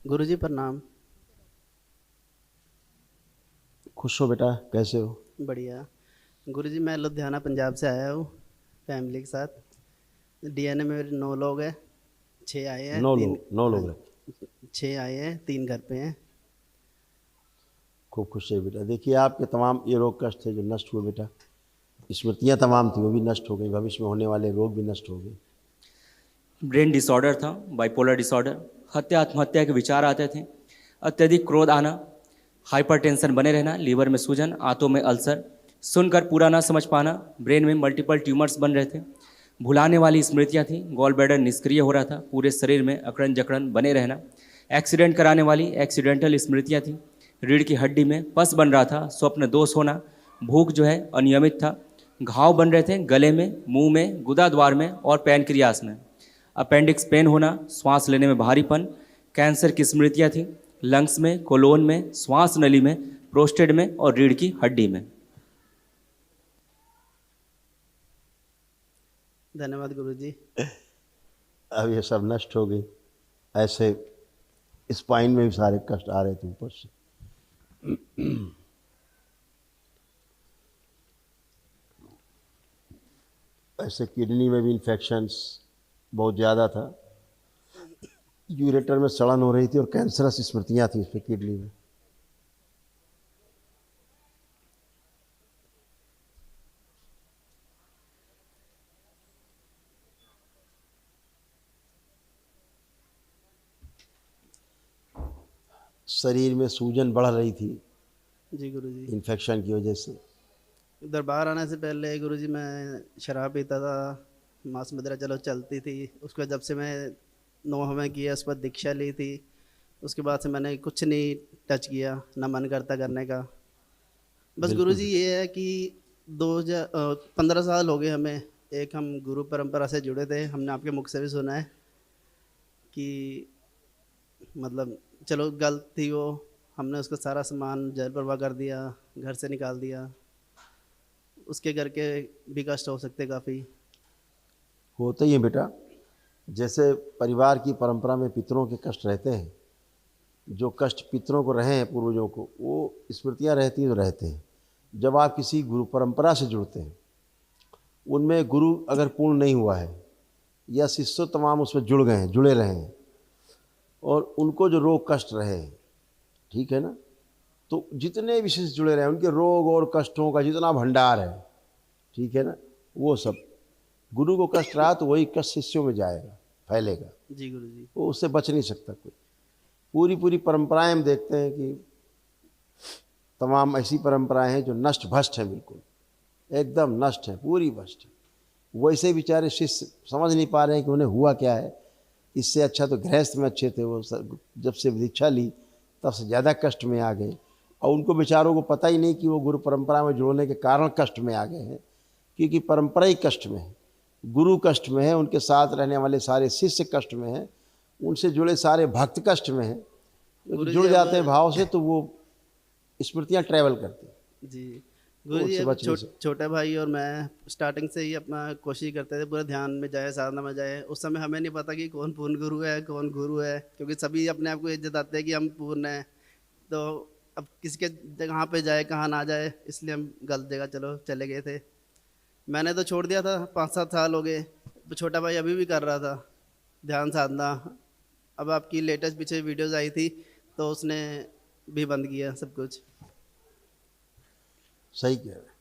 गुरुजी प्रणाम। खुश हो बेटा, कैसे हो? बढ़िया। गुरुजी मैं लुधियाना पंजाब से आया हूँ फैमिली के साथ। डीएनए में मेरे 9 लोग हैं। 6 आए हैं, 3। 9 लोग हाँ, हैं। 6 आए हैं, 3 घर पे हैं। खूब खुश है बेटा। देखिए, आपके तमाम ये रोग कष्ट थे जो नष्ट हुए बेटा। स्मृतियाँ तमाम थी वो भी नष्ट हो गई, भविष्य में होने वाले रोग भी नष्ट हो गए। ब्रेन डिसऑर्डर था, बाइपोलर डिसऑर्डर, हत्या आत्महत्या के विचार आते थे, अत्यधिक क्रोध आना, हाइपरटेंशन बने रहना, लीवर में सूजन, आंतों में अल्सर, सुनकर पूरा ना समझ पाना, ब्रेन में मल्टीपल ट्यूमर्स बन रहे थे, भुलाने वाली स्मृतियाँ थी, गॉल ब्लैडर निष्क्रिय हो रहा था, पूरे शरीर में अकड़न जकड़न बने रहना, एक्सीडेंट कराने वाली एक्सीडेंटल स्मृतियाँ थी, रीढ़ की हड्डी में पस बन रहा था, स्वप्न दोष होना, भूख जो है अनियमित था, घाव बन रहे थे गले में, मुंह में, गुदा द्वार में और पैनक्रियास में, अपेंडिक्स पेन होना, श्वास लेने में भारीपन, कैंसर की स्मृतियाँ थी, लंग्स में, कोलोन में, श्वास नली में, प्रोस्टेट में और रीढ़ की हड्डी में। धन्यवाद गुरुजी। अब ये सब नष्ट हो गई। ऐसे स्पाइन में भी सारे कष्ट आ रहे थे ऊपर से। ऐसे किडनी में भी इन्फेक्शंस बहुत ज़्यादा था। यूरेटर में सड़न हो रही थी और कैंसरस स्मृतियाँ थी इसमें किडनी में। शरीर में सूजन बढ़ रही थी जी गुरुजी। इन्फेक्शन की वजह से। इधर बाहर आने से पहले गुरुजी मैं शराब पीता था। मांस मदिरा चलो चलती थी। उसके बाद जब से मैं 9 हमें किया, उस पर दीक्षा ली थी, उसके बाद से मैंने कुछ नहीं टच किया, ना मन करता करने का। बस बिल्कुल गुरुजी बेटा। ये है कि 15 साल हो गए हमें। एक हम गुरु परंपरा से जुड़े थे, हमने आपके मुख से भी सुना है कि मतलब चलो गलत थी वो, हमने उसका सारा सामान जल प्रवाह कर दिया, घर से निकाल दिया। उसके घर के भी कष्ट हो सकते काफ़ी। होता ही है बेटा। जैसे परिवार की परंपरा में पितरों के कष्ट रहते हैं, जो कष्ट पितरों को रहे हैं पूर्वजों को, वो स्मृतियाँ रहती हैं तो रहते हैं। जब आप किसी गुरु परंपरा से जुड़ते हैं, उनमें गुरु अगर पूर्ण नहीं हुआ है या शिष्य तमाम उसमें जुड़ गए हैं, जुड़े रहे हैं, और उनको जो रोग कष्ट रहे, ठीक है ना, तो जितने विशेष जुड़े रहे उनके रोग और कष्टों का जितना भंडार है, ठीक है ना, वो सब गुरु को कष्ट रहा तो वही कष्ट शिष्यों में जाएगा, फैलेगा। जी गुरु जी। वो उससे बच नहीं सकता कोई। पूरी पूरी परंपराएं हम देखते हैं कि तमाम ऐसी परंपराएं हैं जो नष्ट भ्रष्ट हैं, बिल्कुल एकदम नष्ट है, पूरी भ्रष्ट है। वैसे बेचारे शिष्य समझ नहीं पा रहे हैं कि उन्हें हुआ क्या है। इससे अच्छा तो गृहस्थ में अच्छे थे वो, जब से दीक्षा ली तब से ज़्यादा कष्ट में आ गए, और उनको बेचारों को पता ही नहीं कि वो गुरु परंपरा में जुड़ने के कारण कष्ट में आ गए हैं, क्योंकि परंपरा ही कष्ट में है, गुरु कष्ट में है, उनके साथ रहने वाले सारे शिष्य कष्ट में हैं, उनसे जुड़े सारे भक्त कष्ट में हैं। क्योंकि गुरु जी जुड़ अब जाते हैं भाव से तो वो स्मृतियाँ ट्रैवल करती हैं, जी वो गुरु जी उससे अब बच नहीं सकते। छोटे भाई और मैं स्टार्टिंग से ही अपना कोशिश करते थे पूरे ध्यान में जाए, साधना में जाए। उस समय हमें नहीं पता कि कौन पूर्ण गुरु है, कौन गुरु है, क्योंकि सभी अपने आप को ये जताते हैं कि हम पूर्ण हैं। तो अब किसके जगह पे जाए, कहाँ ना जाए, इसलिए हम गलत जगह चलो चले गए थे। मैंने तो छोड़ दिया था, 5-7 साल हो गए। तो छोटा भाई अभी भी कर रहा था ध्यान साधना। अब आपकी लेटेस्ट पीछे वीडियोस आई थी तो उसने भी बंद किया सब कुछ। सही कह रहे हैं।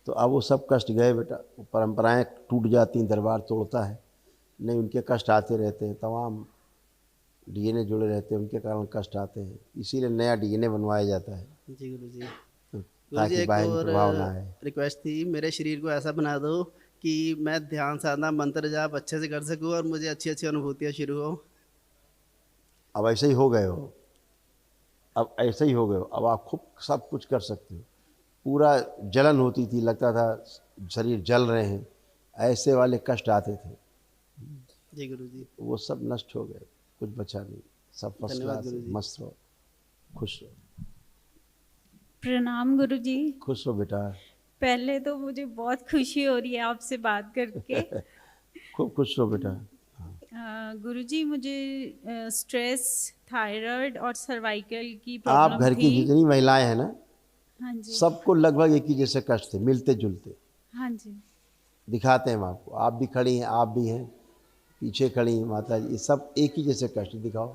तो अब वो सब कष्ट गए बेटा। वो परंपराएं टूट जाती हैं, दरबार तोड़ता है, नहीं उनके कष्ट आते रहते हैं, तमाम डीएनए जुड़े रहते हैं, उनके कारण कष्ट आते हैं, इसीलिए नया डीएनए बनवाया जाता है, जी गुरु जी। गुरु जी ताकि एक बाहरी और प्रभाव ना आए। रिक्वेस्ट थी, मेरे शरीर को ऐसा बना दो कि मैं ध्यान साधना मंत्र जाप अच्छे से कर सकूं और मुझे अच्छी अच्छी अनुभूतियाँ शुरू हो। अब ऐसे ही हो गए हो, अब ऐसे ही हो गए हो, अब आप खूब सब कुछ कर सकते हो। पूरा जलन होती थी, लगता था शरीर जल रहे हैं, ऐसे वाले कष्ट आते थे, जी गुरु जी। वो सब नष्ट हो गए, कुछ बचा नहीं। सब फर्स्ट धन्यवाद क्लास गुरु है, जी। मस्त रहो, खुश रहो। प्रणाम गुरुजी। खुश रहो बेटा, पहले तो मुझे बहुत खुशी हो रही है आपसे बात करके। खूब खुश रहो बेटा। हाँ। गुरुजी मुझे स्ट्रेस, थायराइड और सर्वाइकल की आप प्रॉब्लम घर की थी। जितनी महिलाएं हैं ना, हाँ जी। सबको लगभग एक ही जैसे कष्ट थे, मिलते जुलते। हाँ जी। दिखाते हैं हम आपको, आप भी खड़ी हैं, आप भी हैं, पीछे खड़ी हैं माता जी, सब एक ही जैसे कष्ट दिखाओ,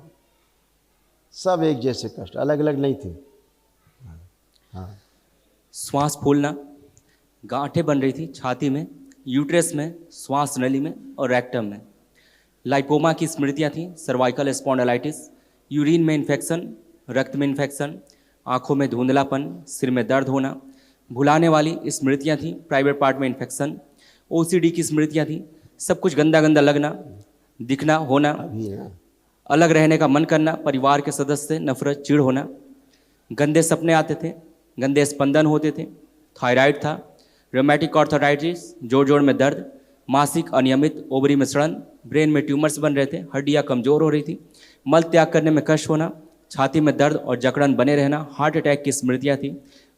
सब एक जैसे कष्ट, अलग अलग नहीं थे। हाँ, श्वास फूलना, गांठें बन रही थी छाती में, यूट्रस में, श्वास नली में और रेक्टम में। लाइपोमा की स्मृतियाँ थीं, सर्वाइकल स्पॉन्डिलाइटिस, यूरिन में इन्फेक्शन, रक्त में इन्फेक्शन, आँखों में धुंधलापन, सिर में दर्द होना। भुलाने वाली स्मृतियाँ थीं, प्राइवेट पार्ट में इन्फेक्शन, ओसीडी की स्मृतियाँ थीं, सब कुछ गंदा गंदा लगना, दिखना, होना, अभी ना अलग रहने का मन करना, परिवार के सदस्य से नफरत, चिढ़ होना, गंदे सपने आते थे, गंदे स्पंदन होते थे, थायराइड था, रोमेटिक आर्थराइटिस, जोड़ जोड़ में दर्द, मासिक अनियमित, ओवरी में सड़न, ब्रेन में ट्यूमर्स बन रहे थे, हड्डियाँ कमज़ोर हो रही थी, मल त्याग करने में कष्ट होना, छाती में दर्द और जकड़न बने रहना, हार्ट अटैक की स्मृतियाँ थी,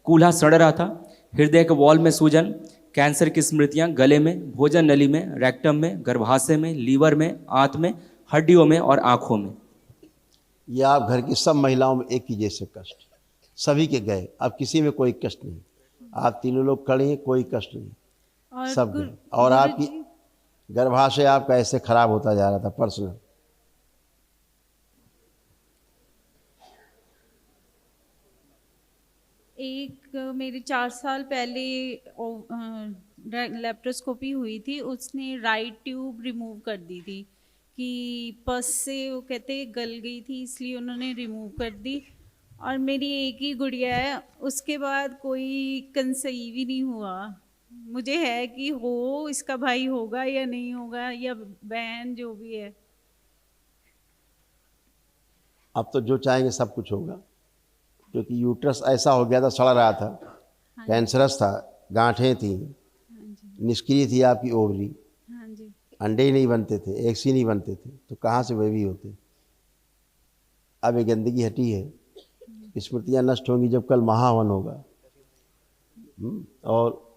कूल्हा सड़ रहा था, हृदय के वॉल में सूजन, कैंसर की स्मृतियाँ गले में, भोजन नली में, रेक्टम में, गर्भाशय में, लीवर में, आंत में, हड्डियों में और आँखों में। ये आप घर की सब महिलाओं में एक ही जैसे कष्ट, सभी के गए, अब किसी में कोई कष्ट नहीं। आप तीनों लोग खड़े हैं, कोई कष्ट नहीं, और सब गए। और आपकी गर्भाशय आपका ऐसे खराब होता जा रहा था पर्सनल। एक मेरी 4 साल पहले लेप्रोस्कोपी हुई थी, उसने राइट ट्यूब रिमूव कर दी थी कि पस से वो कहते गल गई थी, इसलिए उन्होंने रिमूव कर दी। और मेरी एक ही गुड़िया है, उसके बाद कोई कंसीव ही नहीं हुआ। मुझे है कि हो इसका भाई होगा या नहीं होगा, या बहन, जो भी है। अब तो जो चाहेंगे सब कुछ होगा, क्योंकि यूट्रस ऐसा हो गया था, सड़ रहा था, कैंसरस था, गांठें थी, हाँ जी। निष्क्रिय थी आपकी ओवरी, हाँ जी। अंडे ही नहीं बनते थे, एग्स ही नहीं बनते थे, तो कहाँ से बेबी होते। अब ये गंदगी हटी है, स्मृतियाँ नष्ट होंगी जब कल महाहवन होगा। और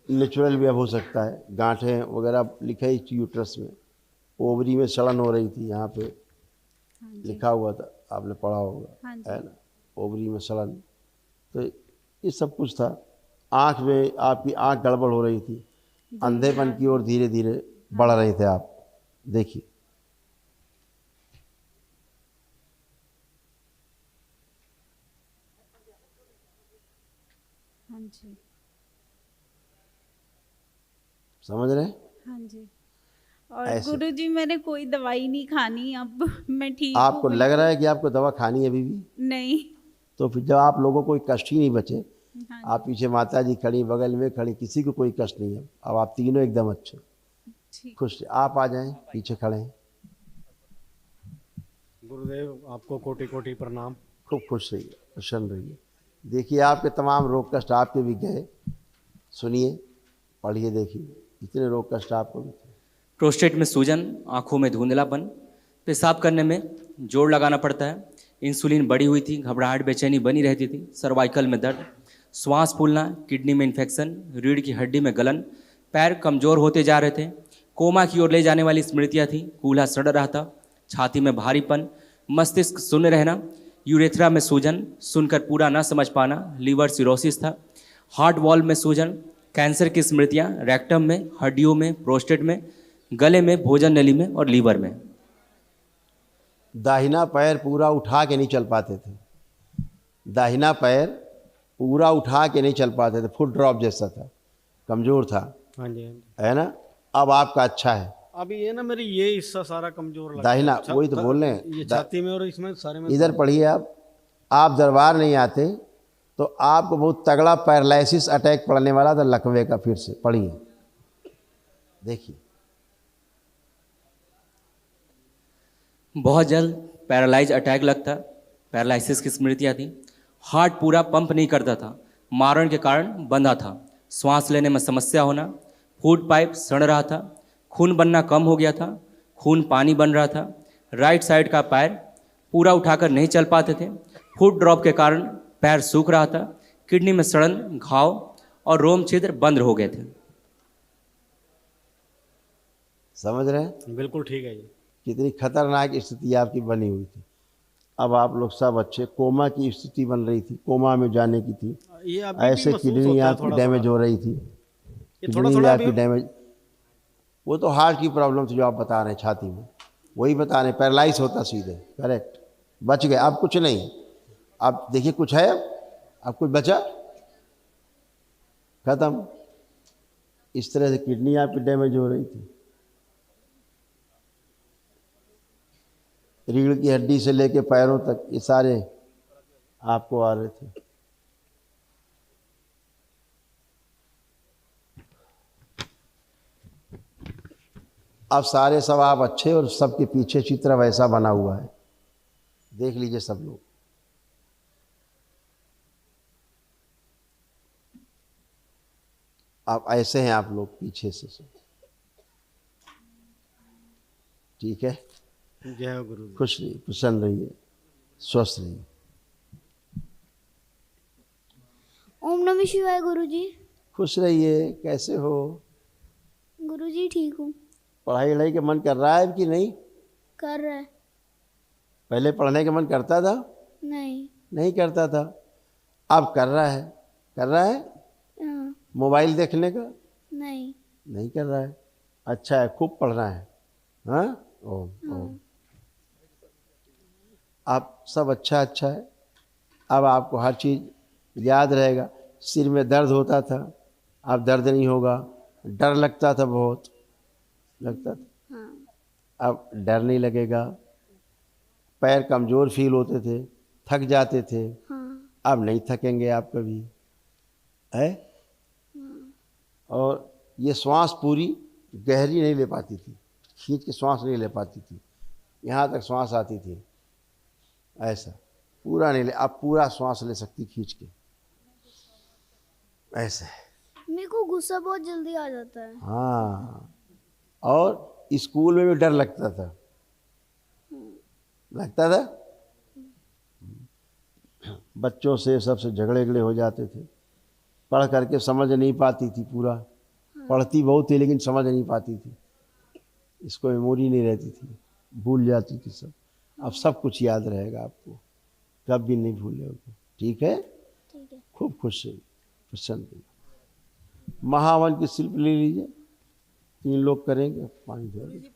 नेचुरल भी अब हो सकता है, गांठें वगैरह लिखा ही यूट्रस में, ओवरी में सड़न हो रही थी, यहाँ पे हाँ जी। लिखा हुआ था, आपने पढ़ा होगा, हाँ जी। है ना, ओवरी में सड़न। तो ये सब कुछ था। आँख में आपकी आँख गड़बड़ हो रही थी, अंधेपन की ओर धीरे धीरे बढ़ रहे थे आप, देखिए। हाँ जी। समझ रहे हैं? हाँ जी। और ऐसे। गुरुजी मैंने कोई दवाई नहीं खानी, अब मैं ठीक आपको हूँ लग रहा बिल्कुल। है कि आपको दवा खानी है अभी भी? नहीं। तो फिर जब आप लोगों को कोई कष्ट ही नहीं बचे, हाँ आप पीछे माता जी खड़ी, बगल में खड़ी, किसी को कोई कष्ट नहीं है। अब आप तीनों एकदम अच्छे, ठीक। खुश। आप आ जाएं, पीछे खड़े हैं। गुरुदेव आपको कोटि कोटि प्रणाम। खूब खुश रहिए, प्रसन्न रहिए। देखिए आपके तमाम रोग कष्ट आपके भी गए। सुनिए, पढ़िए, देखिए इतने रोग कष्ट आपको भी थे। प्रोस्टेट में सूजन, आंखों में धुंधलापन, पेशाब करने में जोर लगाना पड़ता है, इंसुलिन बढ़ी हुई थी, घबराहट बेचैनी बनी रहती थी, सर्वाइकल में दर्द, श्वास फूलना, किडनी में इन्फेक्शन, रीढ़ की हड्डी में गलन, पैर कमज़ोर होते जा रहे थे, कोमा की ओर ले जाने वाली स्मृतियाँ थी, कूल्हा सड़ रहा था, छाती में भारीपन, मस्तिष्क शून्य रहना, यूरेथ्रा में सूजन, सुनकर पूरा ना समझ पाना, लीवर सिरोसिस था, हार्ट वॉल में सूजन, कैंसर की स्मृतियाँ रेक्टम में, हड्डियों में, प्रोस्टेट में, गले में, भोजन नली में और लीवर में। दाहिना पैर पूरा उठा के नहीं चल पाते थे, दाहिना पैर पूरा उठा के नहीं चल पाते थे, फुट ड्रॉप जैसा था, कमज़ोर था, हाँ जी, हाँ जी। है ना। अब आपका अच्छा है। अभी ये ना मेरी ये हिस्सा सारा कमजोर लग दाहिना, रहा है। वही तो बोल रहे हैं। ये छाती में और इसमें सारे में। इधर पढ़िए आप दरबार नहीं आते तो आपको बहुत तगड़ा पैरालिसिस अटैक पड़ने वाला था, लकवे का। फिर से पढ़िए, देखिए। बहुत जल्द पैरालाइज अटैक लगता, पैरालिसिस की स्मृतियाँ थी, हार्ट पूरा पंप नहीं करता था, मारण के कारण बंधा था, श्वास लेने में समस्या होना, फूड पाइप सड़ रहा था, खून बनना कम हो गया था, खून पानी बन रहा था, राइट साइड का पैर पूरा उठाकर नहीं चल पाते थे, फुट ड्रॉप के कारण पैर सूख रहा था, किडनी में सड़न, घाव और रोम छिद्र बंद हो गए थे। समझ रहे हैं बिल्कुल ठीक है जी। कितनी खतरनाक स्थिति आपकी बनी हुई थी। अब आप लोग सब अच्छे, कोमा की स्थिति बन रही थी, कोमा में जाने की थी, ये अभी भी ऐसे महसूस किडनी होता है आपकी थोड़ा डैमेज थोड़ा। हो रही थी, ये थोड़ा किडनी थोड़ा आपकी अभी डैमेज, वो तो हार्ट की प्रॉब्लम थी जो आप बता रहे हैं छाती में, वही बता रहे हैं, पैरालाइज होता सीधे, करेक्ट, बच गए, अब कुछ नहीं। अब देखिए कुछ है, अब कुछ बचा, खत्म। इस तरह से किडनी आपकी डैमेज हो रही थी, रीढ़ की हड्डी से लेके पैरों तक ये सारे आपको आ रहे थे। अब सारे सब आप अच्छे, और सबके पीछे चित्र वैसा बना हुआ है, देख लीजिए सब लोग। आप ऐसे हैं आप लोग पीछे से सब, ठीक है। जय हो गुरु जी। खुश रहिए, प्रसन्न रहिए, स्वस्थ रहिए। ओम नमः शिवाय गुरुजी। खुश रहिए। कैसे हो? गुरुजी ठीक हूँ। पढ़ाई वढ़ाई का मन कर रहा है कि नहीं? कर रहा है? पहले पढ़ने का मन करता था? नहीं। नहीं करता था, अब कर रहा है। कर रहा है? हाँ। मोबाइल देखने का? नहीं। नहीं कर रहा है। अच्छा है, खूब पढ़ना है। हाँ, ओम ओम। आप सब अच्छा अच्छा है। अब आपको हर चीज़ याद रहेगा। सिर में दर्द होता था, अब दर्द नहीं होगा। डर लगता था, बहुत लगता था, हाँ। अब डर नहीं लगेगा। पैर कमज़ोर फील होते थे, थक जाते थे, हाँ। अब नहीं थकेंगे आप कभी, है। और ये श्वास पूरी गहरी नहीं ले पाती थी, खींच के श्वास नहीं ले पाती थी, यहाँ तक श्वास आती थी, ऐसा पूरा नहीं ले, अब पूरा श्वास ले सकती खींच के, ऐसे। मेरे को गुस्सा बहुत जल्दी आ जाता है। हाँ, और स्कूल में भी डर लगता था, लगता था, बच्चों से सबसे झगड़े हो जाते थे, पढ़ करके समझ नहीं पाती थी पूरा, पढ़ती बहुत थी लेकिन समझ नहीं पाती थी, इसको मेमोरी नहीं रहती थी, भूल जाती थी सब। अब सब कुछ याद रहेगा आपको, कभी नहीं भूलोगे, ठीक है। ठीक है। खूब खुश रहिए, प्रसन्न रहिए। महावन की शिल्प ले लीजिए, 3 लोग करेंगे, पानी दे दीजिए।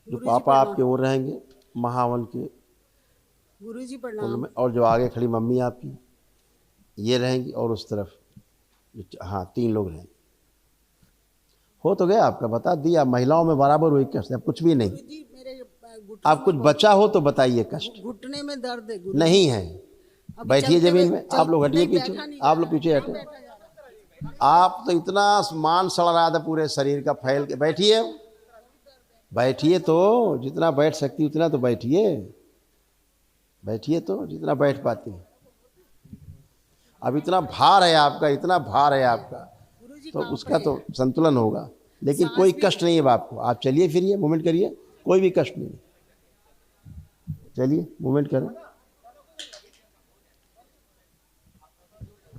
जो पापा आपके वो रहेंगे महावन के गुरुजी कुल प्रणाम। में, और जो आगे खड़ी मम्मी आपकी ये रहेंगी, और उस तरफ हाँ 3 लोग रहेंगे। हो तो गया आपका, बता दिया। महिलाओं में बराबर हुई कष्ट, अब कुछ भी नहीं। गुरुजी मेरे आप कुछ बचा हो तो बताइए कष्ट। घुटने में दर्द है गुरुजी। नहीं है, अब बैठिए चलते जमीन हुए- में। आप लोग हटिए नहीं, पीछे, बैठा नहीं आप जा लोग रहा, पीछे नहीं हटे। बैठा जा रहा। आप तो इतना मान सड़ रहा था पूरे शरीर का फैल के। बैठिए, बैठिए तो जितना बैठ सकती उतना तो बैठिए, बैठिए तो जितना बैठ पाती। अब इतना भार है आपका, इतना भार है आपका, तो उसका तो संतुलन होगा, लेकिन कोई कष्ट नहीं है आपको। आप चलिए फिरिए, मूवमेंट करिए, कोई भी कष्ट नहीं। चलिए मूवमेंट करें,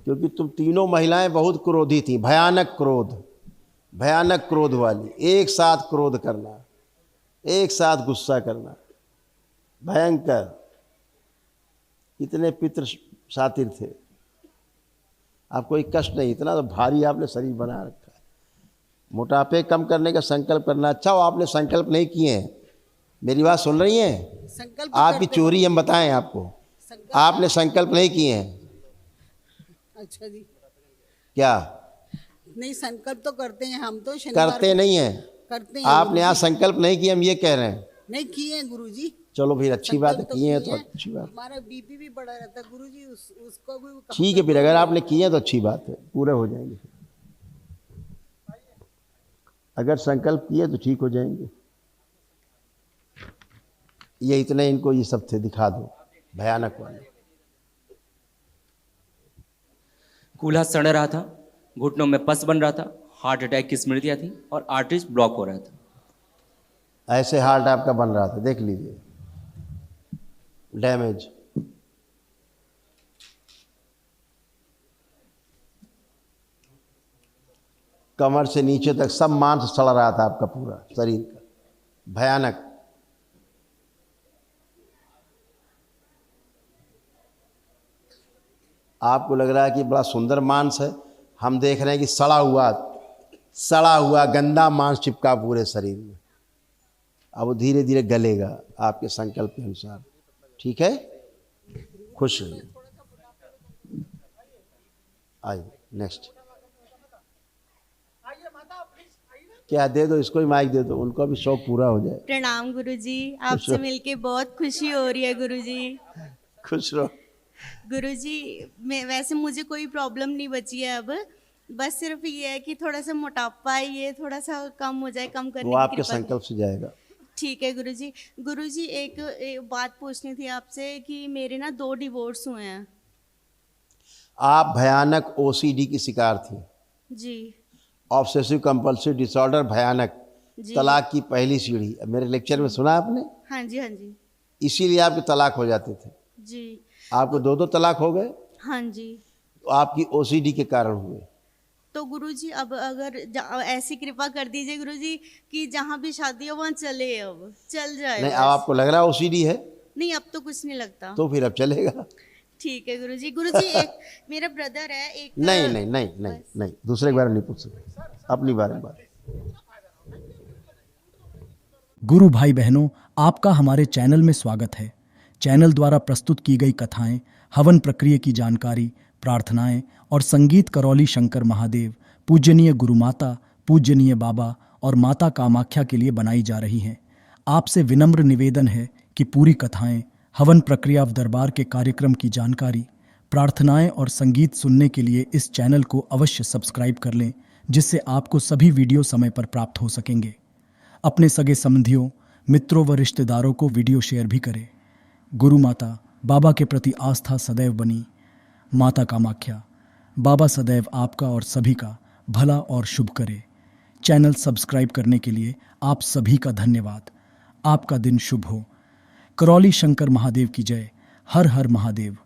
क्योंकि तुम तीनों महिलाएं बहुत क्रोधी थी, भयानक क्रोध, भयानक क्रोध वाली, एक साथ क्रोध करना, एक साथ गुस्सा करना, भयंकर। इतने पितृ शातिर थे, आप कोई कष्ट नहीं। इतना तो भारी आपने शरीर बना रखा है। मोटापे कम करने का संकल्प करना। अच्छा हो आपने संकल्प नहीं किए हैं, मेरी बात सुन रही हैं? संकल्प आपकी करते- चोरी हम बताएं आपको, संकल्प- आपने संकल्प नहीं किए हैं। अच्छा जी, क्या नहीं संकल्प तो करते हैं हम, तो शनिवार करते को नहीं हैं? करते हैं आपने यहाँ गुरुजी। संकल्प नहीं किए, हम ये कह रहे हैं। नहीं किए हैं गुरुजी। चलो फिर अच्छी बात है, संकल्प किए हैं तो किए हैं। अच्छी बात। हमारा बीपी भी बढ़ा रहता है गुरुजी, उसको भी कम ठीक है, कर फिर दो। अगर आपने किए हैं तो अच्छी बात है, पूरे हो जाएंगे। अगर संकल्प किए तो ठीक हो जाएंगे। ये इतने इनको ये सब थे, दिखा दो भयानक वाले। कूल्हा सड़ रहा था, घुटनों में पस बन रहा था, हार्ट अटैक की स्मृतियाँ थी और आर्टरीज ब्लॉक हो रहा था। ऐसे हार्ट आपका बन रहा था, देख लीजिए, डैमेज। कमर से नीचे तक सब मांस सड़ रहा था आपका पूरा शरीर का, भयानक। आपको लग रहा है कि बड़ा सुंदर मांस है, हम देख रहे हैं कि सड़ा हुआ गंदा मांस चिपका पूरे शरीर में। अब वो धीरे धीरे गलेगा आपके संकल्प के अनुसार, ठीक है? खुश रहिए। आइए नेक्स्ट। क्या दे दो, इसको ही माइक दे दो, उनको भी शौक पूरा हो जाए। प्रणाम गुरुजी, आपसे मिलके बहुत खुशी हो रही है गुरुजी। खुश रहो। गुरुजी, मैं वैसे मुझे कोई प्रॉब्लम नहीं बची है अब, बस सिर्फ ये है कि थोड़ा सा मोटापा है, ये थोड़ा सा कम हो जाए, कम करने वो की आपके कृपा संकल्प से जाएगा। ठीक है गुरुजी। गुरुजी एक बात पूछनी थी आपसे कि मेरे ना 2 डिवोर्स हुए हैं। आप भयानक ओसीडी की शिकार थी, जी ऑब्सेसिव कंपल्सिव डिसऑर्डर, भयानक। जी। तलाक की पहली सीढ़ी, अब मेरे लेक्चर में सुना आपने, हाँ जी हाँ जी इसीलिए आपके तलाक हो जाते थे। जी आपको 2 तलाक हो गए, हाँ जी। तो आपकी ओसीडी के कारण हुए। तो गुरुजी अब अगर ऐसी कृपा कर दीजिए गुरुजी कि जहाँ भी शादी हो वहाँ चले, अब चल जाए। नहीं, बस। अब आपको लग रहा है ओसीडी है, नहीं, अब तो कुछ नहीं लगता। तो फिर अब चलेगा। ठीक है गुरुजी। गुरुजी एक मेरा ब्रदर है एक। नहीं नहीं नहीं नहीं नहीं, दूसरे के बारे में नहीं पूछ सकते, अपनी बारे में बात। गुरु भाई बहनों, आपका हमारे चैनल में स्वागत है। चैनल द्वारा प्रस्तुत की गई कथाएं, हवन प्रक्रिया की जानकारी, प्रार्थनाएं और संगीत करौली शंकर महादेव, पूजनीय गुरु माता, पूजनीय बाबा और माता कामाख्या के लिए बनाई जा रही हैं। आपसे विनम्र निवेदन है कि पूरी कथाएं, हवन प्रक्रिया दरबार के कार्यक्रम की जानकारी, प्रार्थनाएं और संगीत सुनने के लिए इस चैनल को अवश्य सब्सक्राइब कर लें, जिससे आपको सभी वीडियो समय पर प्राप्त हो सकेंगे। अपने सगे संबंधियों, मित्रों व रिश्तेदारों को वीडियो शेयर भी करें। गुरु माता, बाबा के प्रति आस्था सदैव बनी। माता कामाख्या, बाबा सदैव आपका और सभी का भला और शुभ करे। चैनल सब्सक्राइब करने के लिए आप सभी का धन्यवाद। आपका दिन शुभ हो। करौली शंकर महादेव की जय। हर हर महादेव।